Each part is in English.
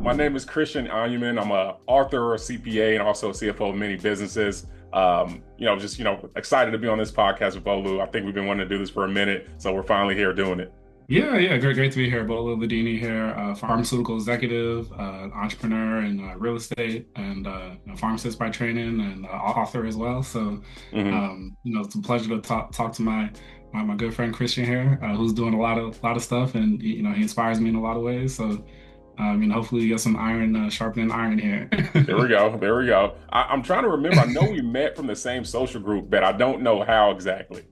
My name is Christian Onyemem. I'm a author, a CPA, and also a CFO of many businesses. Excited to be on this podcast with Bolu. I think we've been wanting to do this for a minute, so we're finally here doing it. Yeah, great to be here. Bolu Oladini here, pharmaceutical executive, entrepreneur in real estate, and pharmacist by training, and author as well. So, Hmm. it's a pleasure to talk to my good friend Christian here, who's doing a lot of stuff, and he inspires me in a lot of ways. So, hopefully you get some iron sharpening iron here. There we go. There we go. I'm trying to remember. I know we met from the same social group, but I don't know how exactly.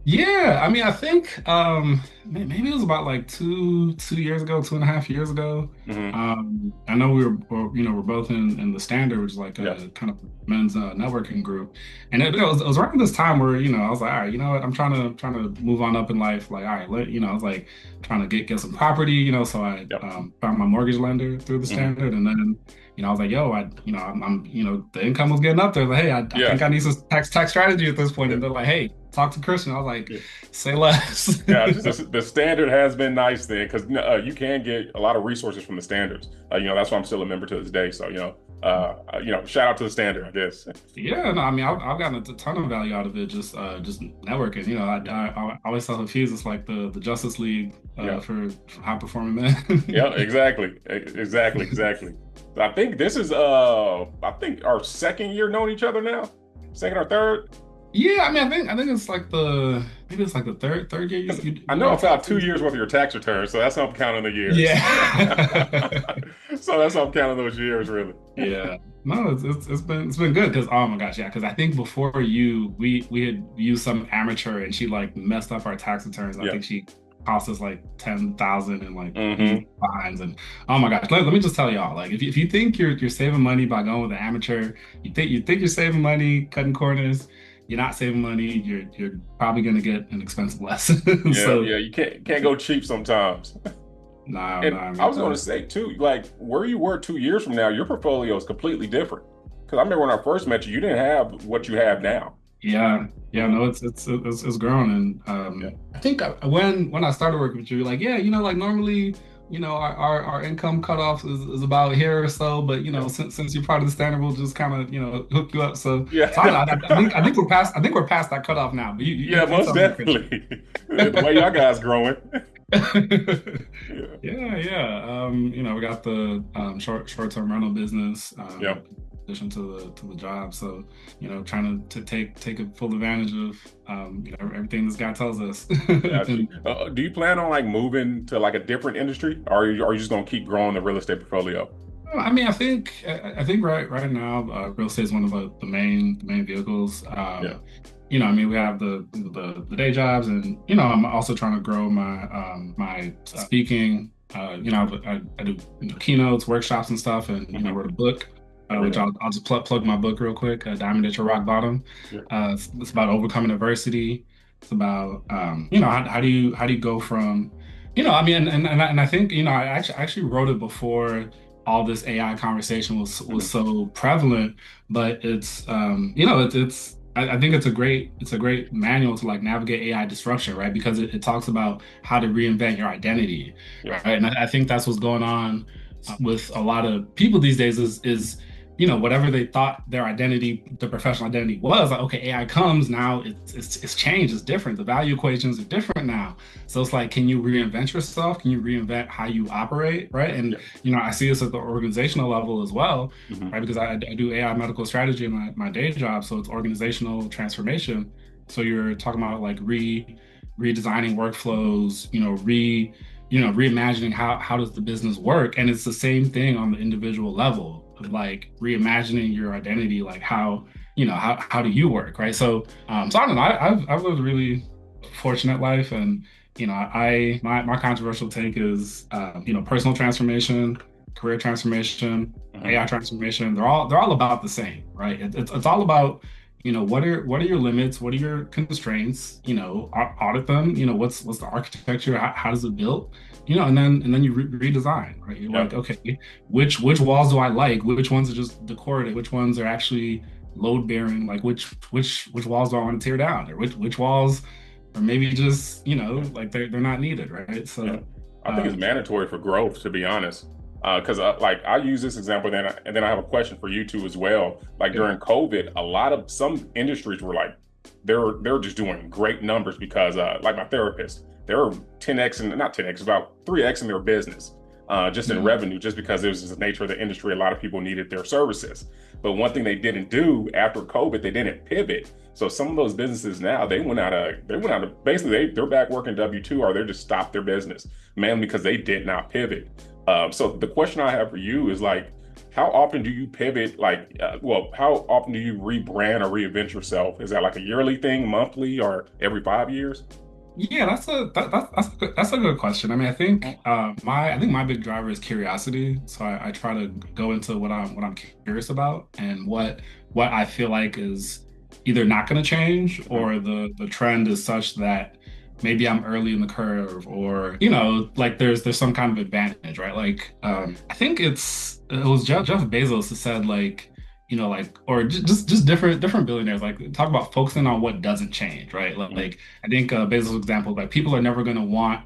Yeah, I mean, I think maybe it was about like two years ago, 2.5 years ago. Hmm. I know we're both in the Standard, which is like Yes. a kind of men's networking group, and it was around this time where I was like, all right, you know what, I'm trying to move on up in life. Like, all right, I was like trying to get some property, so I Yep. found my mortgage lender through the Hmm. Standard, and then I was like, yo, I'm the income was getting up there. Like, hey, I Yeah. think I need some tax strategy at this point, Yeah. and they're like, hey, talk to Christian. I was like, Yeah. say less. Yeah, the standard has been nice then because you can get a lot of resources from the standards. That's why I'm still a member to this day. So, shout out to the standard, I guess. Yeah, no, I mean, I've gotten a ton of value out of it, just networking. I always tell Hafiz it's like the Justice League Yeah. for high performing men. Yeah, exactly. Exactly. I think this is I think our second year knowing each other now. Second or third. Yeah, I mean, I think it's like maybe it's like the third year 'Cause I you know got I to talk filed to. 2 years worth of your tax return, so that's how I'm counting the years. Yeah. So that's how I'm counting those years, really. Yeah. No, it's been good because oh my gosh, yeah, because I think before you we had used some amateur and she like messed up our tax returns. I Yeah. think she cost us like 10,000 and like huge Hmm. fines and oh my gosh. Let me just tell y'all, like if you think you're saving money by going with an amateur, you think you're saving money cutting corners, you're not saving money, you're probably gonna get an expensive lesson. Yeah, So yeah. You can't go cheap sometimes. no, And I I mean was going to say too, like where you were 2 years from now, your portfolio is completely different. Because I remember when I first met you, you didn't have what you have now. yeah, Hmm. no, it's grown, and Yeah. I think when I started working with you, like yeah, like normally, our income cutoff is about here or so, but Yeah. since you're part of the Standard, we'll just kind of hook you up. So I Yeah. don't know, I think we're past that cutoff now. But Yeah, you most tell me, Christian. definitely. The way y'all guys growing. Yeah. Yeah. We got the short-term rental business, Yeah. in addition to the job. So, trying to take a full advantage of everything this guy tells us. Got you. And Do you plan on like moving to like a different industry, or are you just gonna keep growing the real estate portfolio? I mean, I think right now, real estate is one of the main vehicles. Yeah. I mean, we have the day jobs, and I'm also trying to grow my speaking. I do keynotes, workshops, and stuff, and Hmm. wrote a book, Very which nice. I'll just plug my book real quick. Diamond at Your Rock Bottom. Yeah. It's about overcoming adversity. It's about how do you go from I mean, and I think I actually wrote it before all this AI conversation was Hmm. so prevalent, but I think it's a great manual to like navigate AI disruption, right? Because it talks about how to reinvent your identity, Yeah. right? And I think that's what's going on with a lot of people these days is whatever they thought their identity, their professional identity was, like, okay, AI comes now, it's changed, it's different. The value equations are different now. So it's like, can you reinvent yourself? Can you reinvent how you operate, right? And Yeah. I see this at the organizational level as well, Hmm. right? Because I do AI medical strategy in my day job, so it's organizational transformation. So you're talking about like redesigning workflows, reimagining how does the business work, and it's the same thing on the individual level of like reimagining your identity, like how do you work, right? So I don't know. I've lived a really fortunate life, and my controversial take is personal transformation, career transformation, Hmm. AI transformation. They're all about the same, right? It's all about what are your limits, what are your constraints, audit them, what's the architecture, how does it build, and then you redesign, right? You're Yeah. like, okay, which walls do I like, which ones are just decorative, which ones are actually load bearing, like which walls do I want to tear down, or which walls or maybe just Yeah. like they're not needed, right? Yeah. So I think it's um mandatory for growth, to be honest. Because like I use this example, and then I have a question for you too as well. Like Yeah. during COVID, a lot of some industries were like they're just doing great numbers because like my therapist, they're 10x and not 10x, about 3x in their business, just in Mhm. revenue, just because it was just the nature of the industry. A lot of people needed their services. But one thing they didn't do after COVID, they didn't pivot. So some of those businesses now they went out of basically they're back working W-2 or they just stopped their business mainly because they did not pivot. So the question I have for you is like, how often do you pivot? Like, how often do you rebrand or reinvent yourself? Is that like a yearly thing, monthly, or every 5 years? Yeah, that's a good question. I mean, I think my big driver is curiosity. So I try to go into what I'm curious about and what I feel like is either not going to change Mhm. or the trend is such that maybe I'm early in the curve or like there's some kind of advantage, right? Like I think it was Jeff Bezos who said like like or just different billionaires like talk about focusing on what doesn't change, right? Mhm. Like I think Bezos' example, like people are never going to want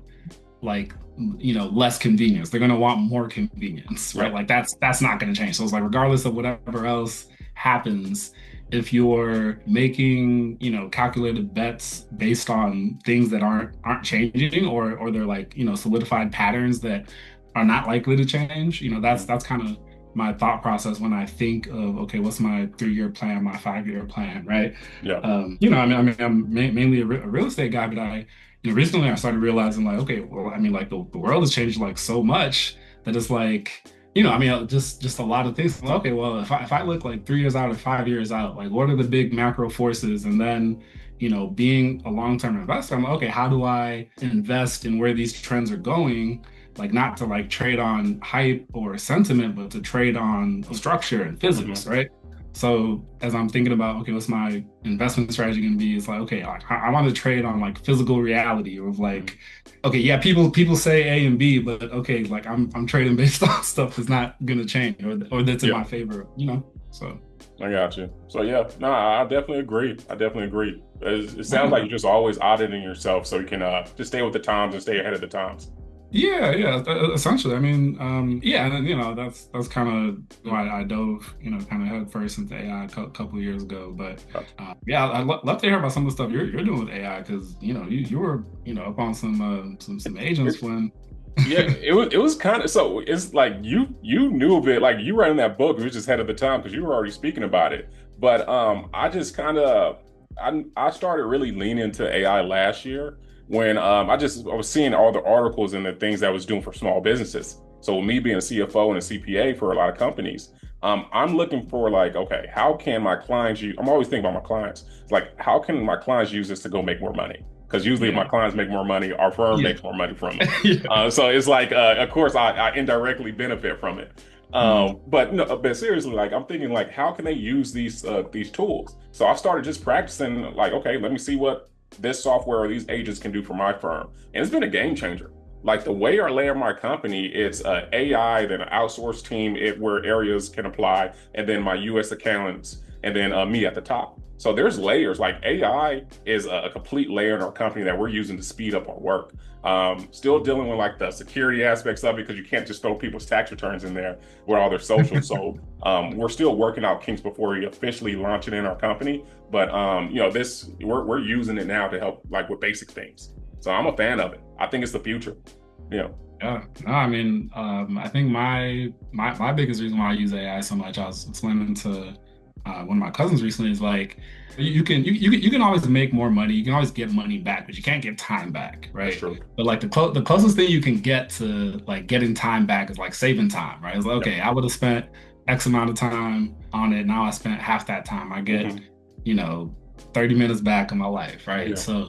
like less convenience. They're going to want more convenience, right? Yep. Like that's not going to change. So it's like regardless of whatever else happens, if you're making calculated bets based on things that aren't changing or they're like solidified patterns that are not likely to change, that's Mhm. that's kind of my thought process when I think of okay, what's my 3-year plan, my 5-year plan, right? Yep. I mean, I'm mainly a real estate guy, but recently I started realizing like, okay, well, I mean, like the world has changed like so much that it's like, I mean, just a lot of things. Like, okay, well, if I look like 3 years out or 5 years out, like what are the big macro forces? And then, being a long-term investor, I'm like, okay, how do I invest in where these trends are going? Like not to like trade on hype or sentiment, but to trade on structure and physics, Mhm. right? So as I'm thinking about, okay, what's my investment strategy going to be? It's like, okay, I want to trade on like physical reality of Mhm. like, okay, yeah, people say A and B, but okay, like I'm trading based on stuff that's not going to change or that's in Yeah, my favor, So I got you. So yeah, no, I definitely agree. I definitely agree. It sounds like yeah, you're just always auditing yourself so you can just stay with the times and stay ahead of the times. yeah, essentially. I mean, yeah, and then, that's kind of why I dove, kind of head first into AI a couple of years ago. But Gotcha. yeah, I'd love to hear about some of the stuff you're doing with AI because you were up on some agents It's when Yeah, it was kind of so it's like you knew a bit like you writing that book, it was just ahead of the time because you were already speaking about it. But I just kind of I started really leaning into AI last year when I was seeing all the articles and the things that I was doing for small businesses. So with me being a CFO and a CPA for a lot of companies, I'm looking for like, okay, how can my clients use, I'm always thinking about my clients. It's like, how can my clients use this to go make more money? Because usually if my yeah, clients make more money, our firm yeah, makes more money from it. yeah. So it's like, of course, I indirectly benefit from it. Mhm. But no, but seriously, like I'm thinking, like, how can they use these tools? So I started just practicing, like, okay, let me see what this software or these agents can do for my firm, and it's been a game changer. Like the way I layer my company, it's AI, then an outsourced team, where areas can apply, and then my U.S. accountants, and then me at the top. So there's layers. Like AI is a complete layer in our company that we're using to speed up our work. Still dealing with like the security aspects of it because you can't just throw people's tax returns in there with all their social. So we're still working out kinks before we officially launch it in our company. But this we're using it now to help like with basic things. So I'm a fan of it. I think it's the future. Yeah. Yeah, no, I mean, I think my biggest reason why I use AI so much, I was explaining to one of my cousins recently, is like you can always make more money, you can always get money back, but you can't get time back, That's right? true. But like the closest thing you can get to like getting time back is like saving time, right? It's like Yep. okay, I would have spent X amount of time on it, now I spent half that time. I get, Hmm. you know, 30 minutes back in my life, right? Yeah. So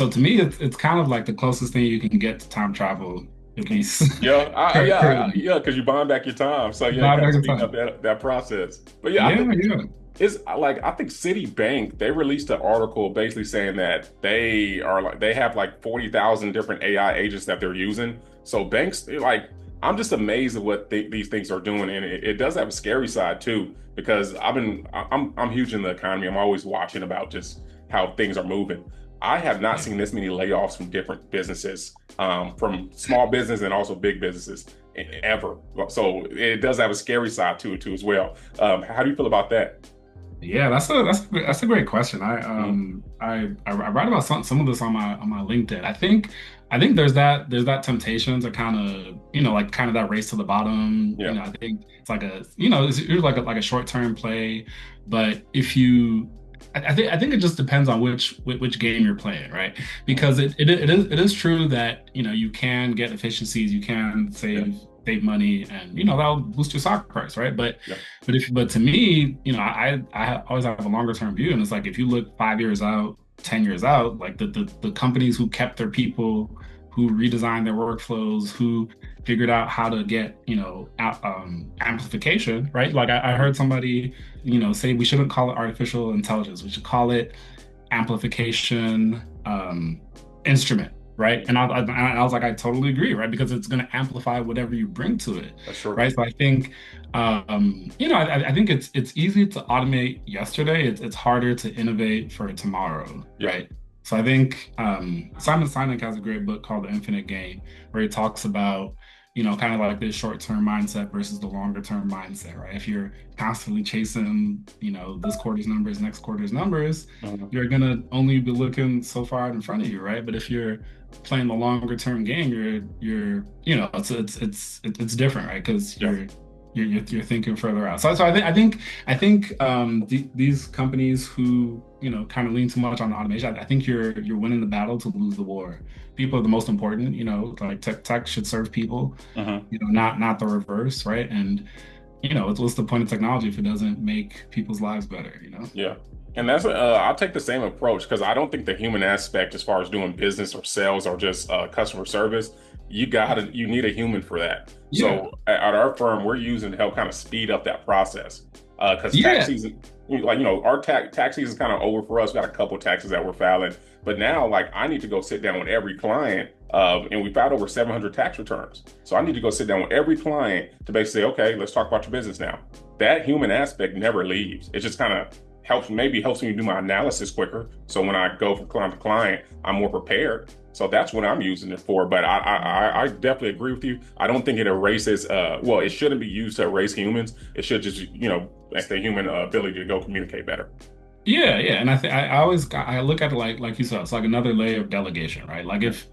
to me, it's kind of like the closest thing you can get to time travel, at least Yeah, currently. yeah, because you're buying back your time. So yeah, Not kind of back in speeding up time. that process. But yeah, I Yeah, think yeah. it's like I think Citibank they released an article basically saying that they have like 40,000 different AI agents that they're using. So banks they're like I'm just amazed at what these things are doing, and it does have a scary side too because I'm huge in the economy. I'm always watching about just how things are moving. I have not Yeah. seen this many layoffs from different businesses, from small business and also big businesses. ever. So it does have a scary side to it too as well. How do you feel about that? Yeah, that's a great question. Mhm. I write about some of this on my LinkedIn. I think there's that temptation to kind of like kind of that race to the bottom. Yeah, I think it's like a it's like a short term play, but I think it just depends on which game you're playing, right? Mhm. Because it is true that you can get efficiencies, you can Yeah, save money, and that'll boost your stock price, right? yeah, But to me, I always have a longer term view, and it's like if you look 5 years out, 10 years out, like the companies who kept their people, who redesigned their workflows, who figured out how to get amplification, right? Like I Mhm. heard somebody say we shouldn't call it artificial intelligence, we should call it amplification instrument, right? I was like, I totally agree, right? Because it's going to amplify whatever you bring to it, That's true. right? So I think, I think it's easy to automate yesterday. It's harder to innovate for tomorrow, Yeah. right? So I think Simon Sinek has a great book called The Infinite Game, where he talks about kind of like this short-term mindset versus the longer-term mindset, right? If you're constantly chasing, this quarter's numbers, next quarter's numbers, Mhm. you're gonna only be looking so far out in front of you, right? But if you're playing the longer term game, it's different, right? Because Yeah. you're thinking further out. So I think these companies who kind of lean too much on automation, I think you're winning the battle to lose the war. People are the most important, like tech should serve people, Mhm. not the reverse, right? And what's the point of technology if it doesn't make people's lives better? Yeah. And that's I'll take the same approach because I don't think the human aspect as far as doing business or sales or just customer service, you need a human for that. Yeah. So at our firm, we're using to help kind of speed up that process. Because tax Yeah. season, like our tax season is kind of over for us. We got a couple taxes that we're filing, but now like I need to go sit down with every client. And we filed over 700 tax returns. So I need to go sit down with every client to basically say, okay, let's talk about your business now. That human aspect never leaves. It just kind of helps me do my analysis quicker. So when I go from client to client, I'm more prepared. So that's what I'm using it for. But I definitely agree with you. I don't think it erases. Well, it shouldn't be used to erase humans. It should just like the human ability to go communicate better. Yeah, yeah, and I look at it like you said, it's like another layer of delegation, right? Like Yeah, if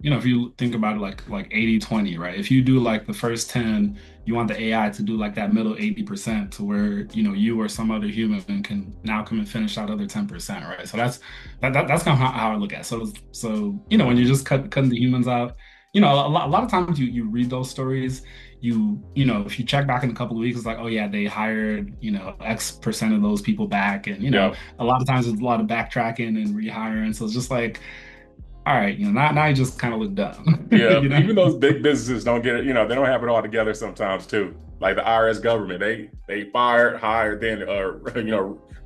if you think about it like 80/20, right? If you do like the first 10, you want the AI to do like that middle 80% to where, you or some other human can now come and finish that other 10%, right? So that's kind of how I look at it. So when you just cutting the humans out, a lot of times you read those stories, if you check back in a couple of weeks, it's like, oh yeah, they hired, X% of those people back. And, yeah, a lot of times it's a lot of backtracking and rehiring. So it's just like, all right, now you just kind of look dumb, yeah. Even those big businesses don't get it. They don't have it all together sometimes too. Like the IRS government, they fired, hired, then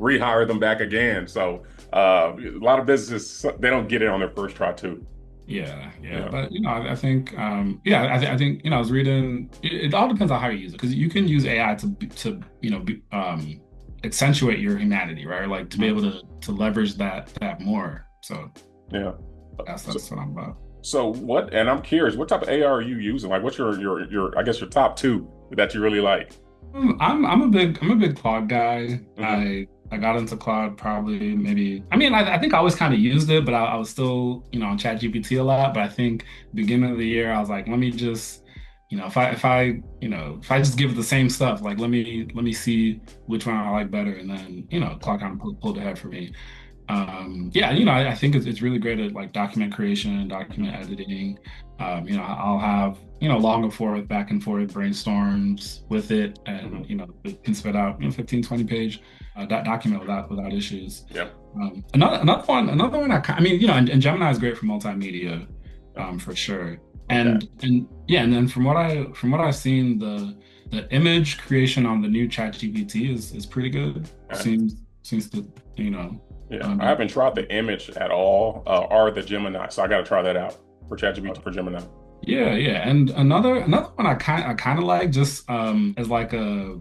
rehire them back again. So a lot of businesses they don't get it on their first try too. Yeah, yeah, Yeah. but yeah, I think I was reading. It all depends on how you use it because you can use AI to accentuate your humanity, right? Like to be able Mhm. to leverage that more. So Yeah. So, that's what I'm about. so what, and I'm curious, what type of AI are you using? Like, what's I guess your top two that you really like? I'm a big cloud guy. Hmm. I got into cloud probably maybe. I mean, I think I always kind of used it, but I was still on ChatGPT a lot. But I think beginning of the year, I was like, let me just if I just give it the same stuff, like let me see which one I like better, and then cloud kind of pulled ahead for me. Yeah, I think it's really great at like document creation, document editing. I'll have, long and forth, back and forth brainstorms with it, and, Hmm. it can spit out, 15, 20 page document without issues. Yeah. Another one, I mean, and Gemini is great for multimedia, Yeah. for sure. Okay. And yeah, and then from what I've seen, the image creation on the new ChatGPT is pretty good. Okay. Seems to, you know, Yeah. I be haven't tried the image at all, or the Gemini, so I got to try that out for ChatGPT for Gemini. yeah, yeah. And another one I kind of like just as like a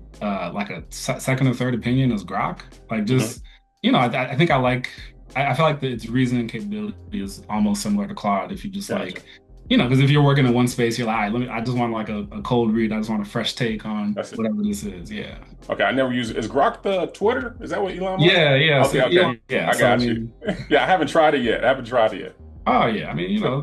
second or third opinion is Grok. Like Hmm. just I think I feel like its reasoning capability is almost similar to Claude if you just Gotcha. because if you're working in one space, you're like, all right, I just want like a cold read. I just want a fresh take on That's it. whatever this is. Yeah. Okay, I never use it. Is Grok the Twitter? Is that what Elon Musk? Yeah, yeah. So Okay, okay. yeah. I So I got you. mean, Yeah, I haven't tried it yet. I haven't tried it yet. oh yeah. I mean, So,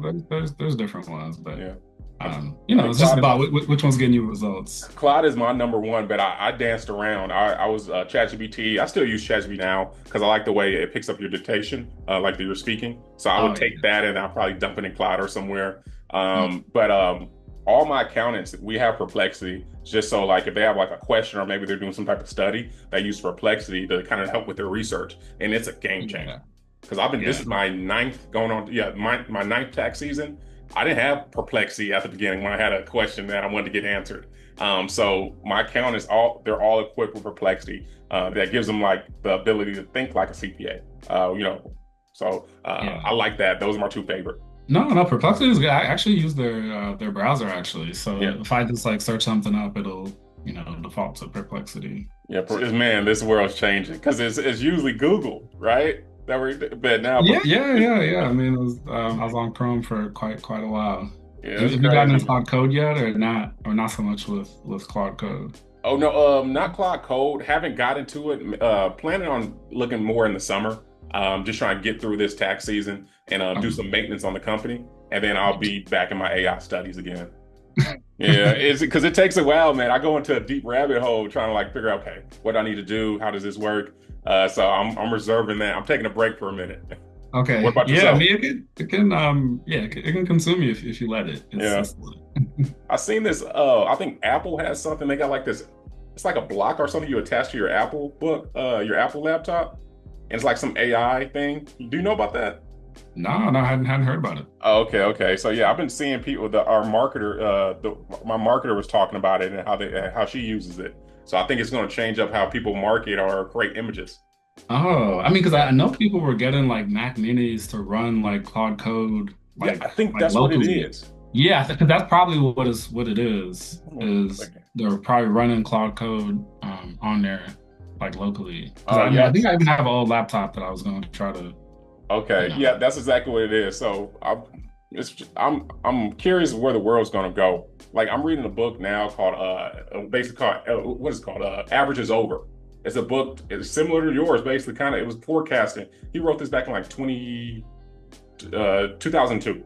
there's different ones, but yeah. I, it's just about which one's getting you results. Cloud is my number one, but I danced around. I was ChatGPT. I still use ChatGPT now because I like the way it picks up your dictation, like that you're speaking. So I would Oh take that and I'll probably dump it in Cloud or somewhere. yeah. But all my accountants, we have Perplexity, just so like if they have like a question or maybe they're doing some type of study, they use Perplexity to kind of help with their research, and it's a game changer. Yeah. Because this is my ninth going on, yeah, my ninth tax season. I didn't have Perplexity at the beginning when I had a question that I wanted to get answered. So my account is they're all equipped with Perplexity. That gives them like the ability to think like a CPA. So Yeah. I like that. Those are my two favorite. No, Perplexity is good. I actually use their browser actually. So Yeah. if I just like search something up, it'll default to Perplexity. Yeah, man, this world's changing because it's usually Google, right? But now, Yeah. I mean, I was on Chrome for quite a while. yeah, Have it's you gotten into crazy. Cloud Code yet, or not so much with Cloud Code? Oh no, not Cloud Code. Haven't got into it. Planning on looking more in the summer. Just trying to get through this tax season and do some maintenance on the company, and then I'll be back in my AI studies again. Yeah, it's because it takes a while, man. I go into a deep rabbit hole trying to like figure out, okay, what do I need to do? How does this work? So I'm reserving that. I'm taking a break for a minute. What Okay. about Yeah, I yourself? mean, it can consume you if you let it. Yeah, It's I seen this. I think Apple has something. They got like this. It's like a block or something you attach to your Apple book, your Apple laptop, and it's like some AI thing. Do you know about that? no, I hadn't heard about it. Oh, okay. So yeah, I've been seeing people. Our marketer, my marketer was talking about it and how she uses it. So I think it's going to change up how people market or create images. Oh, I mean, because Yeah, I know people were getting like Mac Minis to run like Claude Code yeah. I think like that's what it locally. is. Yeah, I think that's probably what it is. Is Okay. they're probably running Claude Code on there like locally. Because I mean, I Yeah. think I even have an old laptop that I was going to try to, you Okay. know. Yeah, that's exactly what it is. So I'm curious where the world's going to go. Like I'm reading a book now called basically called what is it called? Average is Over. It's a book. It's similar to yours. Basically, kind of it was forecasting. He wrote this back in like 2002.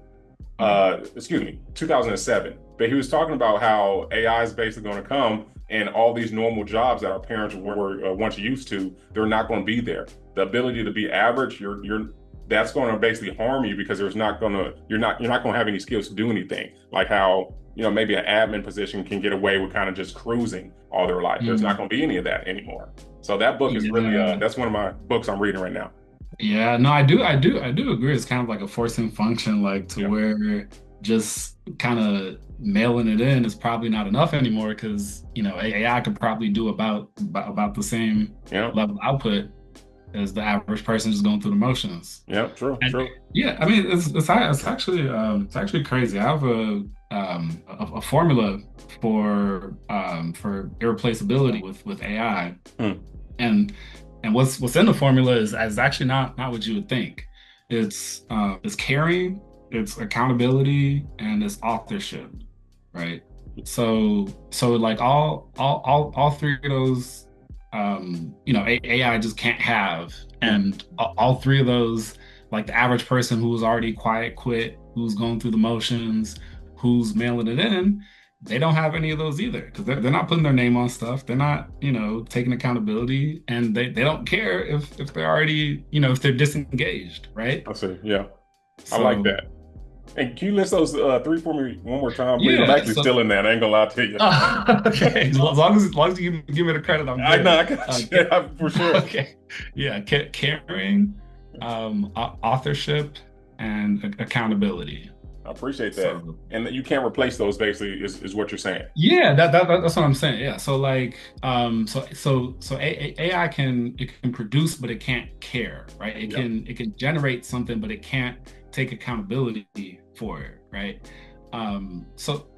Okay. Excuse me, 2007. But he was talking about how AI is basically going to come and all these normal jobs that our parents were once used to, they're not going to be there. The ability to be average, that's going to basically harm you because you're not going to have any skills to do anything. Like how, maybe an admin position can get away with kind of just cruising all their life. There's not Mm. going to be any of that anymore. So that book is really, Yeah. that's one of my books I'm reading right now. Yeah, no, I do agree. It's kind of like a forcing function, like to Yeah. where just kind of mailing it in is probably not enough anymore because AI could probably do about the same Yeah. level output as the average person just going through the motions. Yeah. True. And True. yeah, I mean it's actually crazy. I have a formula for irreplaceability with AI, Hmm. and what's in the formula is actually not what you would think. It's caring, it's accountability, and it's authorship, right? So like all three of those AI just can't have, Hmm. and all three of those, like the average person who's already quiet quit, who's going through the motions, who's mailing it in, they don't have any of those either because they're not putting their name on stuff. They're not, taking accountability, and they don't care if they're already, if they're disengaged, right? I see. Yeah. I like So that. And can you list those three for me one more time, please? I'm yeah, actually still in that. I ain't gonna lie to you. okay. As long as you give me the credit, I'm I good. know, I got you. For sure. Okay, yeah, caring, authorship, and accountability. I appreciate that. So And that you can't replace those basically is what you're saying. yeah, that's what I'm saying. Yeah, so like, AI can produce, but it can't care, right? Yep. It can generate something, but it can't take accountability for it, right? So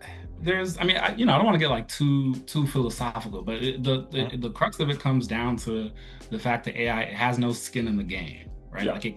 I mean, I don't want to get like too philosophical, but Mhm. the crux of it comes down to the fact that AI has no skin in the game, right? Yeah. Like it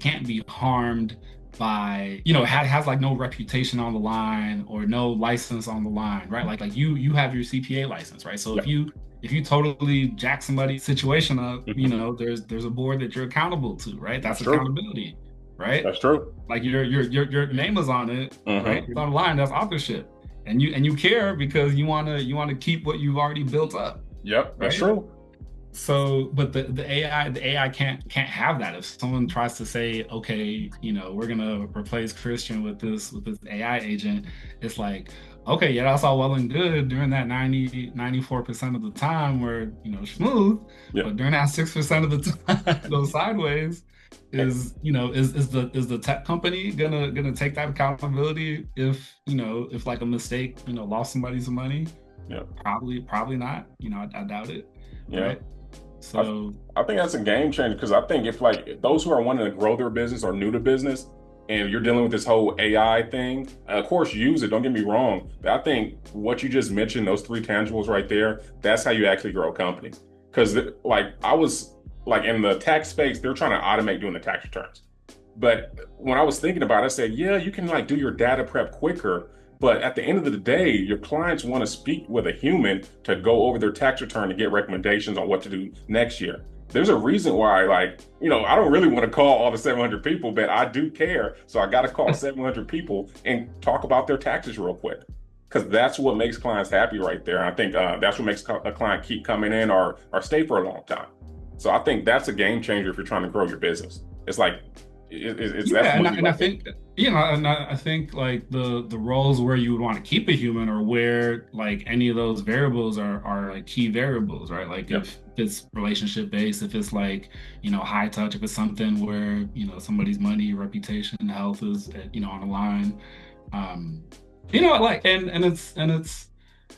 can't be harmed by, you know, has like no reputation on the line or no license on the line, right? Like you have your CPA license, right? So Yeah. if you totally jack somebody's situation up, you Mhm. know, there's a board that you're accountable to, right? That's That's true. accountability, right? That's true. Like your name is on it, right? Hmm. It's on the line. That's authorship, and you care because you wanna keep what you've already built up, Yep, that's right? true. So, but the AI can't have that. If someone tries to say, okay, you know, we're gonna replace Christian with this AI agent, it's like, okay, yeah, that's all well and good during that 94% of the time where, you know, smooth, Yeah. but during that 6% of the time, those sideways, is the tech company gonna take that accountability if, you know, if like a mistake, you know, lost somebody some money? Yeah. Probably not. You know, I doubt it, Yeah. right? I, So I think that's a game changer because I think if like those who are wanting to grow their business or new to business and you're dealing with this whole AI thing, of course, use it. Don't get me wrong. But I think what you just mentioned, those three tangibles right there, that's how you actually grow a company. Because like I was like in the tax space, they're trying to automate doing the tax returns. But when I was thinking about it, I said, yeah, you can like do your data prep quicker. But at the end of the day, your clients want to speak with a human to go over their tax return to get recommendations on what to do next year. There's a reason why, like, you know, I don't really want to call all the 700 people, but I do care. So I got to call 700 people and talk about their taxes real quick. Because that's what makes clients happy right there. And I think that's what makes a client keep coming in or stay for a long time. So I think that's a game changer if you're trying to grow your business. It's like it's that's yeah, what you and I like. think, you know, and I think like the roles where you would want to keep a human or where like any of those variables are like key variables, right? Like Yeah, if it's relationship based, if it's like, you know, high touch, if it's something where, you know, somebody's money, reputation, health is, you know, on the line. Um, you know, like and it's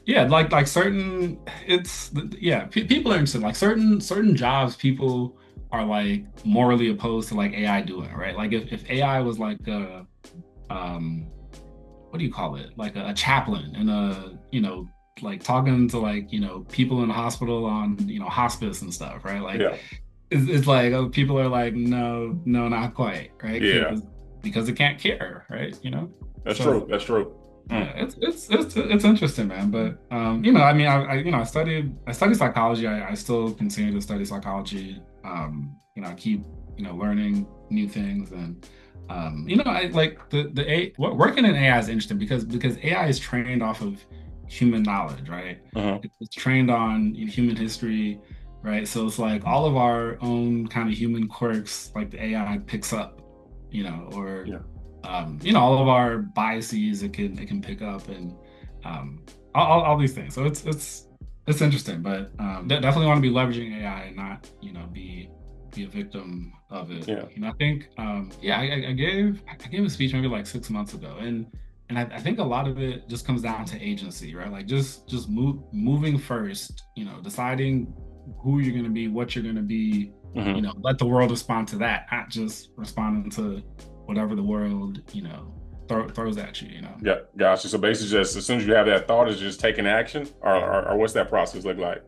yeah, like certain it's yeah, people are interested. Like certain jobs, people are like morally opposed to like AI doing, right? Like if AI was like a um what do you call it? Like a chaplain and a, you know, like talking to like, you know, people in the hospital on, you know, hospice and stuff, right? Like yeah, it's like, oh, people are like, no, not quite, right? yeah. Because it can't care, right? You know? That's true. So That's true. yeah, Mm. it's interesting, man. But you know, I mean, I you know, I studied psychology. I still continue to study psychology. You know, I keep, you know, learning new things, and you know, I like working in AI is interesting because AI is trained off of human knowledge, right? Uh-huh. It's trained on human history, right? So it's like all of our own kind of human quirks, like the AI picks up, you know, or Yeah. you know, all of our biases it can pick up, and all these things. So it's interesting, but definitely want to be leveraging AI and not, you know, be a victim of it. Yeah. You know, I think yeah, I gave a speech maybe like 6 months ago, and I think a lot of it just comes down to agency, right? Like just moving first, you know, deciding who you're going to be, what you're going to be, you Hmm. know, let the world respond to that, not just responding to whatever the world, you know, throws at you, you know. Yeah. Gotcha. So basically, just as soon as you have that thought, is just taking action, or what's that process look like?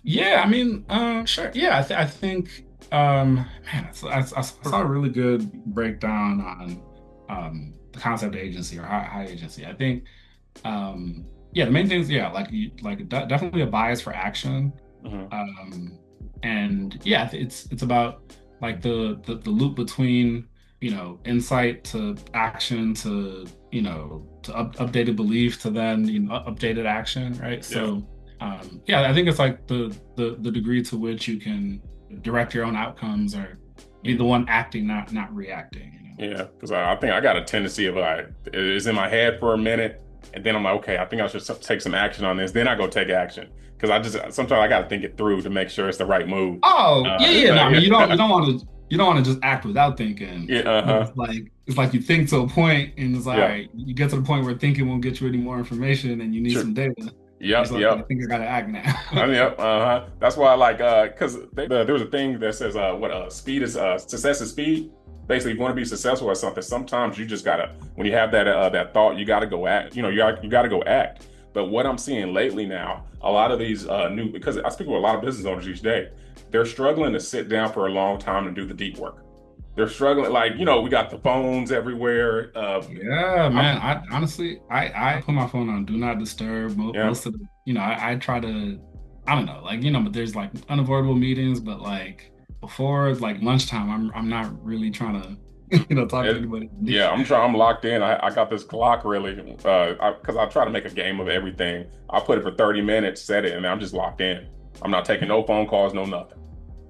Yeah, I mean, sure. Yeah, I think, man, I saw a really good breakdown on the concept of agency or high agency. I think, yeah, the main things, yeah, like definitely a bias for action. Hmm. Um, and yeah, it's about like the loop between, you know, insight to action to, you know, to updated belief to then, you know, updated action, right? Yeah. So yeah, I think it's like the degree to which you can direct your own outcomes or be the one acting, not reacting, you know. Yeah. Because I think I got a tendency of like it's in my head for a minute, and then I'm like, okay, I think I should take some action on this. Then I go take action because I just sometimes I got to think it through to make sure it's the right move. Oh, yeah, yeah. No, I mean, Yeah. you don't want to just act without thinking. Yeah. But Uh-huh. it's like you think to a point and it's like, all Yeah. right, you get to the point where thinking won't get you any more information and you need Sure. some data. It's Yep. like, okay, I Yep. think I gotta act now. Yep. Uh-huh. That's why I like because there was a thing that says what speed is success is speed. Basically, if you want to be successful at something, sometimes you just gotta when you have that thought, you gotta go act. You know, you gotta go act. But what I'm seeing lately now, a lot of these new because I speak with a lot of business owners each day, they're struggling to sit down for a long time and do the deep work. they're struggling. Like, we got the phones everywhere. Yeah, man. I'm, I honestly, I put my phone on do not disturb yeah, most of the, I try to, I don't know, like, but there's like unavoidable meetings, but like before like lunchtime, I'm not really trying to, talk to it, anybody. yeah, I'm locked in. I got this clock really, because I try to make a game of everything. I put it for 30 minutes, set it, and I'm just locked in. I'm not taking no phone calls, no nothing.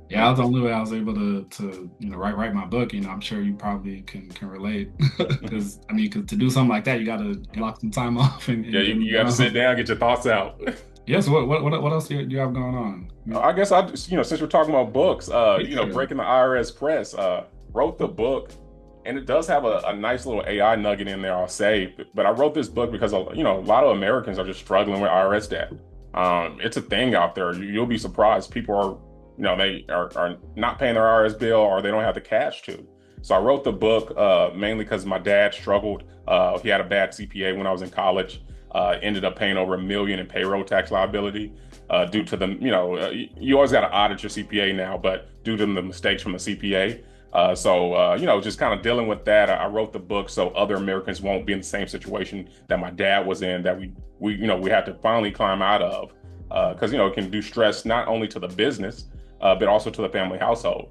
Yeah, that's the only way I was able to write my book. I'm sure you probably can relate because I mean, 'cause to do something like that, you got to lock some time off Yeah, and get you it got to sit done. down, get your thoughts out. Yes. What else do you have going on? I guess I just, since we're talking about books, Yeah. breaking the IRS press, wrote the book, and it does have a nice little AI nugget in there, I'll say. But I wrote this book because, a lot of Americans are just struggling with IRS debt. It's a thing out there. You'll be surprised. People are, they are not paying their IRS bill or they don't have the cash to. So I wrote the book mainly because my dad struggled. He had a bad CPA when I was in college. Ended up paying over $1 million in payroll tax liability due to the, you always got to audit your CPA now, but due to the mistakes from the CPA. Just kind of dealing with that, I wrote the book so other Americans won't be in the same situation that my dad was in, that we had to finally climb out of, because it can do stress not only to the business, but also to the family household.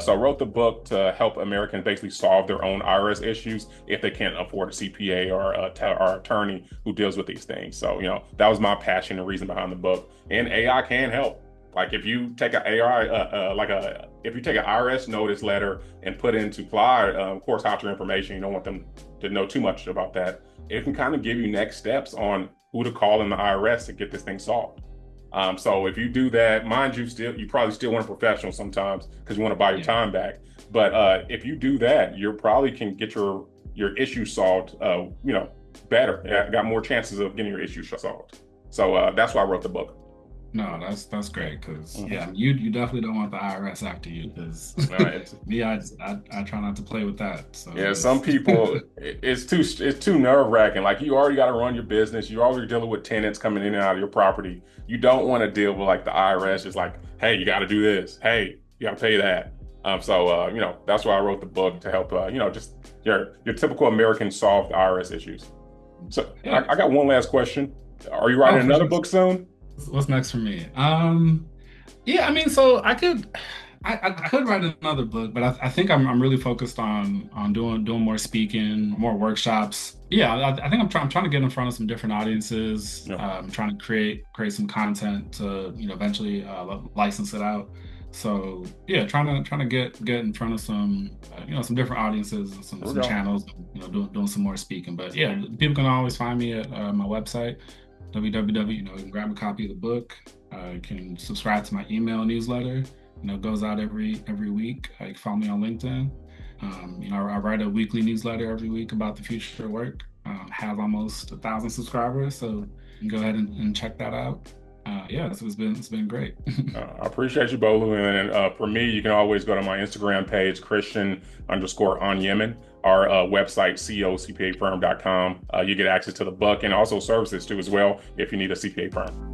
So I wrote the book to help Americans basically solve their own IRS issues if they can't afford a CPA or or attorney who deals with these things. So, that was my passion and reason behind the book. And AI can help. Like if you take an AI, if you take an IRS notice letter and put into Ply, of course, hide your information. You don't want them to know too much about that. It can kind of give you next steps on who to call in the IRS to get this thing solved. So if you do that, mind you probably still want a professional sometimes because you want to buy your Yeah. time back. But if you do that, you probably can get your issue solved, better. Got more chances of getting your issue solved. So that's why I wrote the book. No, that's great because Mhm. yeah, you definitely don't want the IRS after you because It's, me, I try not to play with that. So yeah, some just people it's too nerve-wracking. Like you already got to run your business. You're already dealing with tenants coming in and out of your property. You don't want to deal with like the IRS is like, hey, you got to do this. Hey, you got to pay that. That's why I wrote the book to help just your typical American solve the IRS issues. So yeah. I got one last question. Are you Oh, writing for another sure. book soon? What's next for me? Yeah, I mean, so I could write another book, but I think I'm really focused on doing more speaking, more workshops. Yeah, I think I'm trying to get in front of some different audiences. No. Trying to create some content to eventually license it out. So yeah, trying to get in front of some some different audiences and Here we some go. channels. Doing some more speaking. But yeah, people can always find me at my website www. You can grab a copy of the book. You can subscribe to my email newsletter. It goes out every week. You can follow me on LinkedIn. I write a weekly newsletter every week about the future of work. Have almost 1,000 subscribers, so you can go ahead and check that out. Yeah, so it's been great. I appreciate you, Bolu. And for me, you can always go to my Instagram page, Christian_Onyemem, our website, cocpafirm.com. You get access to the book and also services too as well if you need a CPA firm.